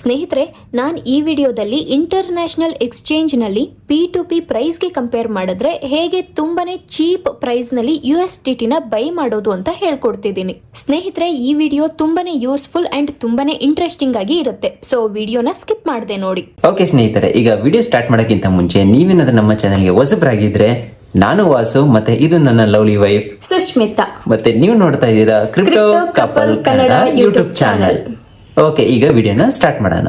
ಸ್ನೇಹಿತರೆ, ನಾನು ಈ ವಿಡಿಯೋದಲ್ಲಿ ಇಂಟರ್ನ್ಯಾಷನಲ್ ಎಕ್ಸ್ಚೇಂಜ್ನಲ್ಲಿ P2P ಪ್ರೈಸ್ಗೆ ಕಂಪೇರ್ ಮಾಡಿದ್ರೆ ಹೇಗೆ ತುಂಬಾನೇ ಚೀಪ್ ಪ್ರೈಸ್ನಲ್ಲಿ USDTನ ಬೈ ಮಾಡೋದು ಅಂತ ಹೇಳ್ಕೊಡ್ತಿದ್ದೀನಿ. ಸ್ನೇಹಿತರೆ, ಈ ವಿಡಿಯೋ ತುಂಬಾನೇ ಯೂಸ್ಫುಲ್ ಅಂಡ್ ತುಂಬಾನೇ ಇಂಟ್ರೆಸ್ಟಿಂಗ್ ಆಗಿ ಇರುತ್ತೆ. ಸೊ ವಿಡಿಯೋನ ಸ್ಕಿಪ್ ಮಾಡದೆ ನೋಡಿ. ಓಕೆ ಸ್ನೇಹಿತರೆ, ಈಗ ವಿಡಿಯೋ ಸ್ಟಾರ್ಟ್ ಮಾಡೋಕ್ಕಿಂತ ಮುಂಚೆ ನೀವೇನಾದ್ರೂ ನಮ್ಮ ಚಾನೆಲ್ಗೆ ಹೊಸಬರಾಗಿದ್ರೆ, ನಾನು ವಾಸು ಮತ್ತೆ ಇದು ನನ್ನ ಲವ್ಲಿ ವೈಫ್ ಸುಷ್ಮಿತಾ, ಮತ್ತೆ ನೀವು ನೋಡ್ತಾ ಇದ್ದೀರಾ crypto couple Kannada YouTube channel. Okay, ಈಗ ವಿಡಿಯೋನ ಸ್ಟಾರ್ಟ್ ಮಾಡೋಣ.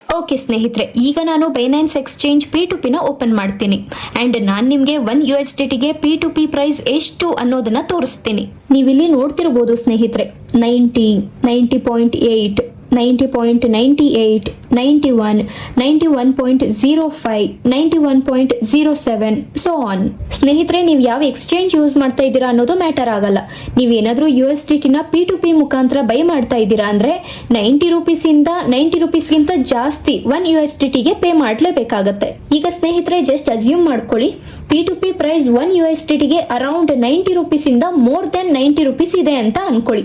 ಓಕೆ ಸ್ನೇಹಿತರೆ, ಈಗ ನಾನು ಬೈನಾನ್ಸ್ ಎಕ್ಸ್ಚೇಂಜ್ P2P ನ ಓಪನ್ ಮಾಡ್ತೀನಿ ಅಂಡ್ ನಾನು ನಿಮಗೆ $1 P2P ಪ್ರೈಸ್ ಎಷ್ಟು ಅನ್ನೋದನ್ನ ತೋರಿಸ್ತೀನಿ. ನೀವಿಲ್ಲಿ ನೋಡ್ತಿರಬಹುದು ಸ್ನೇಹಿತರೆ, 90, 90.8, 90.98, 91, 91.05, 91.07 ಸೊ ಆನ್. ಸ್ನೇಹಿತರೆ, ನೀವು ಯಾವ ಎಕ್ಸ್ಚೇಂಜ್ ಯೂಸ್ ಮಾಡ್ತಾ ಇದ್ದೀರಾ ಅನ್ನೋದು ಮ್ಯಾಟರ್ ಆಗಲ್ಲ. ನೀವೇನಾದ್ರೂ USDTನ P2P ಮುಖಾಂತರ ಬೈ ಮಾಡ್ತಾ ಇದ್ದೀರಾ ಅಂದ್ರೆ ₹90 ಇಂದ ₹90 ಗಿಂತ ಜಾಸ್ತಿ $1 ಪೇ ಮಾಡಲೇಬೇಕಾಗತ್ತೆ. ಈಗ ಸ್ನೇಹಿತರೆ, ಜಸ್ಟ್ ಅಸ್ಯೂಮ್ ಮಾಡ್ಕೊಳ್ಳಿ, P2P ಪ್ರೈಸ್ $1 ಅರೌಂಡ್ ₹90 ಇಂದ ಮೋರ್ ದೆನ್ ₹90 ಇದೆ ಅಂತ ಅನ್ಕೊಳ್ಳಿ.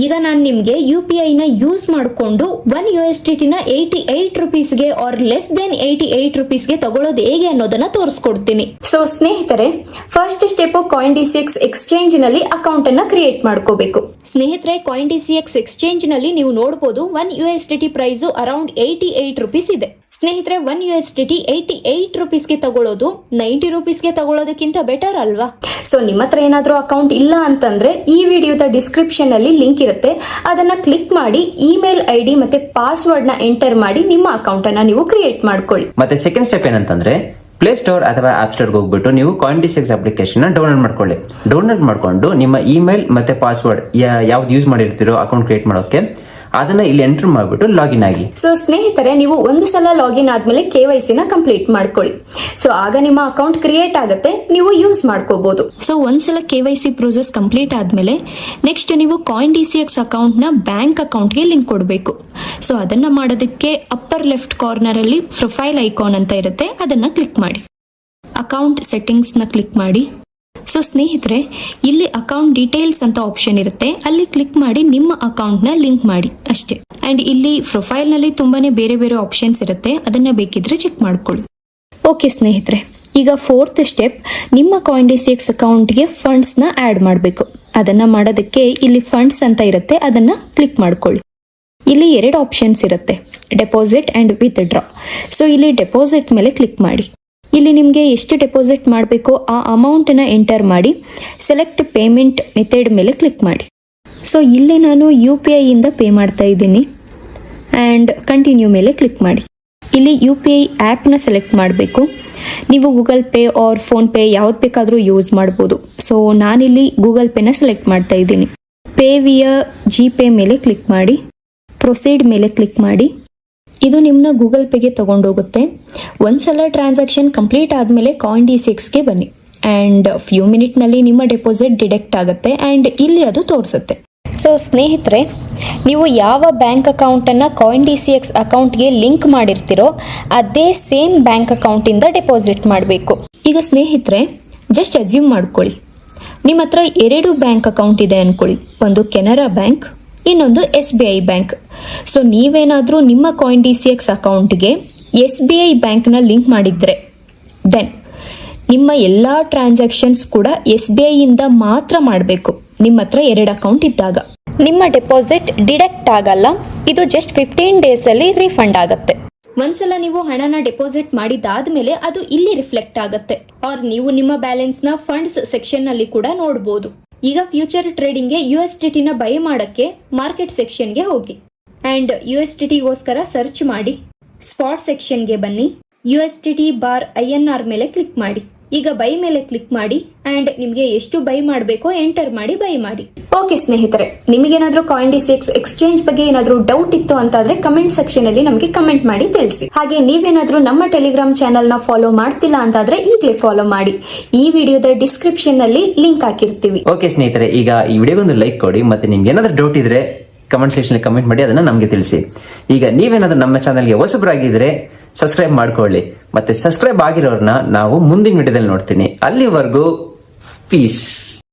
ಈಗ ನಾನು ನಿಮ್ಗೆ UPI ನ ಯೂಸ್ ಮಾಡ್ಕೊಂಡು $1 $88 ಆರ್ ಲೆಸ್ ದೆನ್ $88 ತಗೊಳ್ಳೋದು ಹೇಗೆ ಅನ್ನೋದನ್ನ ತೋರಿಸ್ಕೊಡ್ತೀನಿ. ಸೊ ಸ್ನೇಹಿತರೆ, ಫಸ್ಟ್ ಸ್ಟೆಪ್ CoinDCX ಎಕ್ಸ್ಚೇಂಜ್ ನಲ್ಲಿ ಅಕೌಂಟ್ ಅನ್ನ ಕ್ರಿಯೇಟ್ ಮಾಡ್ಕೋಬೇಕು. ಸ್ನೇಹಿತರೆ, CoinDCX ಎಕ್ಸ್ಚೇಂಜ್ ನಲ್ಲಿ ನೀವು ನೋಡಬಹುದು $1 ಪ್ರೈಸ್ ಅರೌಂಡ್ $88 ಇದೆ. ಸ್ನೇಹಿತರೆ, $1 $88 ತಗೊಳ್ಳೋದು $90 ತಗೊಳ್ಳೋದಕ್ಕಿಂತ ಬೆಟರ್ ಅಲ್ವಾ? ಸೊ ನಿಮ್ಮ ಹತ್ರ ಏನಾದ್ರೂ ಅಕೌಂಟ್ ಇಲ್ಲ ಅಂತಂದ್ರೆ ಈ ವಿಡಿಯೋದ ಡಿಸ್ಕ್ರಿಪ್ಷನ್ ಅಲ್ಲಿ ಲಿಂಕ್ ಇರುತ್ತೆ, ಅದನ್ನ ಕ್ಲಿಕ್ ಮಾಡಿ ಇಮೇಲ್ ID ಮತ್ತೆ ಪಾಸ್ವರ್ಡ್ ನ ಎಂಟರ್ ಮಾಡಿ ನಿಮ್ಮ ಅಕೌಂಟ್ ಅನ್ನ ನೀವು ಕ್ರಿಯೇಟ್ ಮಾಡ್ಕೊಳ್ಳಿ. ಮತ್ತೆ ಸೆಕೆಂಡ್ ಸ್ಟೆಪ್ ಏನಂತಂದ್ರೆ, ಪ್ಲೇ ಸ್ಟೋರ್ ಅಥವಾ ಆಪ್ ಸ್ಟೋರ್ಗೆ ಹೋಗ್ಬಿಟ್ಟು ನೀವು CoinDCX ಅಪ್ಲಿಕೇಶನ್ ಡೌನ್ಲೋಡ್ ಮಾಡ್ಕೊಳ್ಳಿ. ಡೌನ್ಲೋಡ್ ಮಾಡ್ಕೊಂಡು ನಿಮ್ಮ ಇಮೇಲ್ ಮತ್ತೆ ಪಾಸ್ವರ್ಡ್ ಯಾವ್ದು ಯೂಸ್ ಮಾಡಿರ್ತೀರೋ ಅಕೌಂಟ್ ಕ್ರಿಯೇಟ್ ಮಾಡೋಕೆ ಅದನ್ನ ಇಲ್ಲಿ ಎಂಟರ್ ಮಾಡ್ಬಿಟ್ಟು ಲಾಗಿನ್ ಆಗಿ. ಸೊ ಸ್ನೇಹಿತರೆ, ನೀವು ಒಂದು ಸಲ ಲಾಗಿನ್ ಆದ್ಮೇಲೆ KYC ನ ಕಂಪ್ಲೀಟ್ ಮಾಡ್ಕೊಳ್ಳಿ. ಸೊ ಆಗ ನಿಮ್ಮ ಅಕೌಂಟ್ ಕ್ರಿಯೇಟ್ ಆಗುತ್ತೆ, ನೀವು ಯೂಸ್ ಮಾಡ್ಕೋಬಹುದು. ಸೊ ಒಂದ್ಸಲ KYC ಪ್ರೋಸೆಸ್ ಕಂಪ್ಲೀಟ್ ಆದ್ಮೇಲೆ ನೆಕ್ಸ್ಟ್ ನೀವು CoinDCX ಅಕೌಂಟ್ ನ ಬ್ಯಾಂಕ್ ಅಕೌಂಟ್ ಗೆ ಲಿಂಕ್ ಕೊಡಬೇಕು. ಸೊ ಅದನ್ನ ಮಾಡೋದಕ್ಕೆ ಅಪ್ಪರ್ ಲೆಫ್ಟ್ ಕಾರ್ನರ್ ಅಲ್ಲಿ ಪ್ರೊಫೈಲ್ ಐಕಾನ್ ಅಂತ ಇರುತ್ತೆ, ಅದನ್ನ ಕ್ಲಿಕ್ ಮಾಡಿ. ಅಕೌಂಟ್ ಸೆಟ್ಟಿಂಗ್ಸ್ ನ ಕ್ಲಿಕ್ ಮಾಡಿ. ಸೊ ಸ್ನೇಹಿತರೆ, ಇಲ್ಲಿ ಅಕೌಂಟ್ ಡೀಟೇಲ್ಸ್ ಅಂತ ಆಪ್ಷನ್ ಇರುತ್ತೆ, ಅಲ್ಲಿ ಕ್ಲಿಕ್ ಮಾಡಿ ನಿಮ್ಮ ಅಕೌಂಟ್ ನ ಲಿಂಕ್ ಮಾಡಿ ಅಷ್ಟೇ. ಅಂಡ್ ಇಲ್ಲಿ ಪ್ರೊಫೈಲ್ ನಲ್ಲಿ ತುಂಬಾನೇ ಬೇರೆ ಬೇರೆ ಆಪ್ಷನ್ಸ್ ಇರುತ್ತೆ, ಅದನ್ನ ಬೇಕಿದ್ರೆ ಚೆಕ್ ಮಾಡ್ಕೊಳ್ಳಿ. ಓಕೆ ಸ್ನೇಹಿತರೆ, ಈಗ ಫೋರ್ತ್ ಸ್ಟೆಪ್, ನಿಮ್ಮ CoinDCX ಅಕೌಂಟ್ಗೆ ಫಂಡ್ಸ್ ನ ಆಡ್ ಮಾಡಬೇಕು. ಅದನ್ನ ಮಾಡೋದಕ್ಕೆ ಇಲ್ಲಿ ಫಂಡ್ಸ್ ಅಂತ ಇರುತ್ತೆ, ಅದನ್ನ ಕ್ಲಿಕ್ ಮಾಡ್ಕೊಳ್ಳಿ. ಇಲ್ಲಿ 2 ಆಪ್ಷನ್ಸ್ ಇರುತ್ತೆ, ಡೆಪಾಸಿಟ್ ಅಂಡ್ ವಿತ್ಡ್ರಾ. ಸೊ ಇಲ್ಲಿ ಡೆಪಾಸಿಟ್ ಮೇಲೆ ಕ್ಲಿಕ್ ಮಾಡಿ. ಇಲ್ಲಿ ನಿಮಗೆ ಎಷ್ಟು ಡೆಪಾಸಿಟ್ ಮಾಡಬೇಕೋ ಆ ಅಮೌಂಟ್ ನ ಎಂಟರ್ ಮಾಡಿ ಸೆಲೆಕ್ಟ್ ಪೇಮೆಂಟ್ ಮೆಥಡ್ ಮೇಲೆ ಕ್ಲಿಕ್ ಮಾಡಿ. ಸೊ ಇಲ್ಲಿ ನಾನು UPI ಇಂದ ಪೇ ಮಾಡ್ತಾ ಇದ್ದೀನಿ ಅಂಡ್ ಕಂಟಿನ್ಯೂ ಮೇಲೆ ಕ್ಲಿಕ್ ಮಾಡಿ. ಇಲ್ಲಿ UPI ಆಪ್ ನ ಸೆಲೆಕ್ಟ್ ಮಾಡಬೇಕು. ನೀವು Google Pay or PhonePe ಯಾವ್ದು ಬೇಕಾದ್ರೂ ಯೂಸ್ ಮಾಡಬಹುದು. ಸೊ ನಾನಿಲ್ಲಿ ಗೂಗಲ್ ಪೇ ನ ಸೆಲೆಕ್ಟ್ ಮಾಡ್ತಾ ಇದ್ದೀನಿ. ಪೇ ವಿಯಾ GPay ಮೇಲೆ ಕ್ಲಿಕ್ ಮಾಡಿ, ಪ್ರೊಸೀಡ್ ಮೇಲೆ ಕ್ಲಿಕ್ ಮಾಡಿ. ಇದು ನಿಮ್ಮನ್ನ ಗೂಗಲ್ ಪೇಗೆ ತಗೊಂಡೋಗುತ್ತೆ. ಒಂದ್ಸಲ ಟ್ರಾನ್ಸಾಕ್ಷನ್ ಕಂಪ್ಲೀಟ್ ಆದಮೇಲೆ CoinDCXಗೆ ಬನ್ನಿ ಆ್ಯಂಡ್ ಫ್ಯೂ ಮಿನಿಟ್ನಲ್ಲಿ ನಿಮ್ಮ ಡೆಪಾಸಿಟ್ ಡಿಡಕ್ಟ್ ಆಗುತ್ತೆ ಆ್ಯಂಡ್ ಇಲ್ಲಿ ಅದು ತೋರಿಸುತ್ತೆ. ಸೊ ಸ್ನೇಹಿತರೆ, ನೀವು ಯಾವ ಬ್ಯಾಂಕ್ ಅಕೌಂಟನ್ನು CoinDCX ಅಕೌಂಟ್ಗೆ ಲಿಂಕ್ ಮಾಡಿರ್ತೀರೋ ಅದೇ ಸೇಮ್ ಬ್ಯಾಂಕ್ ಅಕೌಂಟಿಂದ ಡೆಪಾಸಿಟ್ ಮಾಡಬೇಕು. ಈಗ ಸ್ನೇಹಿತರೆ, ಜಸ್ಟ್ ಅಸ್ಯೂಮ್ ಮಾಡ್ಕೊಳ್ಳಿ, ನಿಮ್ಮ ಹತ್ರ 2 ಬ್ಯಾಂಕ್ ಅಕೌಂಟ್ ಇದೆ ಅಂದ್ಕೊಳ್ಳಿ. ಒಂದು ಕೆನರಾ ಬ್ಯಾಂಕ್, ಇನ್ನೊಂದು SBI ಬ್ಯಾಂಕ್. ಸೊ ನೀವೇನಾದರೂ ನಿಮ್ಮ CoinDCX ಅಕೌಂಟ್ಗೆ SBI ಬ್ಯಾಂಕ್ನ ಲಿಂಕ್ ಮಾಡಿದ್ರೆ ದೆನ್ ನಿಮ್ಮ ಎಲ್ಲ ಟ್ರಾನ್ಸಾಕ್ಷನ್ಸ್ ಕೂಡ SBI ಇಂದ ಮಾತ್ರ ಮಾಡಬೇಕು. ನಿಮ್ಮ ಹತ್ರ 2 ಅಕೌಂಟ್ ಇದ್ದಾಗ ನಿಮ್ಮ ಡೆಪಾಸಿಟ್ ಡಿಡಕ್ಟ್ ಆಗಲ್ಲ, ಇದು ಜಸ್ಟ್ 15 ಡೇಸ್ ಅಲ್ಲಿ ರೀಫಂಡ್ ಆಗುತ್ತೆ. ಒಂದ್ಸಲ ನೀವು ಹಣನ ಡೆಪಾಸಿಟ್ ಮಾಡಿದಾದ್ಮೇಲೆ ಅದು ಇಲ್ಲಿ ರಿಫ್ಲೆಕ್ಟ್ ಆಗುತ್ತೆ, ಆರ್ ನೀವು ನಿಮ್ಮ ಬ್ಯಾಲೆನ್ಸ್ ನ ಫಂಡ್ಸ್ ಸೆಕ್ಷನ್ ನಲ್ಲಿ ಕೂಡ ನೋಡಬಹುದು. ಈಗ ಫ್ಯೂಚರ್ ಟ್ರೇಡಿಂಗ್ಗೆ USDTನ ಬೈ ಮಾಡಕ್ಕೆ ಮಾರ್ಕೆಟ್ ಸೆಕ್ಷನ್ಗೆ ಹೋಗಿ ಅಂಡ್ USDTಗೋಸ್ಕರ ಸರ್ಚ್ ಮಾಡಿ. ಸ್ಪಾಟ್ ಸೆಕ್ಷನ್ಗೆ ಬನ್ನಿ, USDT/INR ಮೇಲೆ ಕ್ಲಿಕ್ ಮಾಡಿ. ಈಗ ಬೈ ಮೇಲೆ ಕ್ಲಿಕ್ ಮಾಡಿ ಅಂಡ್ ನಿಮಗೆ ಎಷ್ಟು ಬೈ ಮಾಡಬೇಕೋ ಎಂಟರ್ ಮಾಡಿ ಬೈ ಮಾಡಿ. ಓಕೆ ಸ್ನೇಹಿತರೆ, ನಿಮಗೇನಾದ್ರೂ CoinDCX ಎಕ್ಸ್ಚೇಂಜ್ ಬಗ್ಗೆ ಏನಾದ್ರೂ ಡೌಟ್ ಇತ್ತು ಅಂತಾದ್ರೆ ಕಮೆಂಟ್ ಸೆಕ್ಷನ್ ಅಲ್ಲಿ ನಮಗೆ ಕಮೆಂಟ್ ಮಾಡಿ ತಿಳಿಸಿ. ಹಾಗೆ ನೀವೇನಾದ್ರೂ ನಮ್ಮ ಟೆಲಿಗ್ರಾಮ್ ಚಾನೆಲ್ ನ ಫಾಲೋ ಮಾಡ್ತಿಲ್ಲ ಅಂತಾದ್ರೆ ಈಗಲೇ ಫಾಲೋ ಮಾಡಿ. ಈ ವಿಡಿಯೋದ ಡಿಸ್ಕ್ರಿಪ್ಷನ್ ನಲ್ಲಿ ಲಿಂಕ್ ಹಾಕಿರ್ತೀವಿ. ಓಕೆ ಸ್ನೇಹಿತರೆ, ಈಗ ಈ ವಿಡಿಯೋಗೊಂದು ಲೈಕ್ ಕೊಡಿ, ಮತ್ತೆ ನಿಮ್ಗೆ ಏನಾದ್ರೂ ಡೌಟ್ ಇದ್ರೆ ಕಮೆಂಟ್ ಸೆಕ್ಷನ್ ಕಮೆಂಟ್ ಮಾಡಿ ಅದನ್ನ ನಮಗೆ ತಿಳಿಸಿ. ಈಗ ನೀವೇನಾದ್ರೂ ನಮ್ಮ ಚಾನಲ್ಗೆ ಹೊಸಬರಾಗಿದ್ರೆ ಸಬ್ಸ್ಕ್ರೈಬ್ ಮಾಡ್ಕೊಳ್ಳಿ, ಮತ್ತೆ ಸಬ್ಸ್ಕ್ರೈಬ್ ಆಗಿರೋರ್ನ ನಾವು ಮುಂದಿನ ವಿಡಿಯೋದಲ್ಲಿ ನೋಡ್ತೀನಿ. ಅಲ್ಲಿವರೆಗೂ ಪೀಸ್.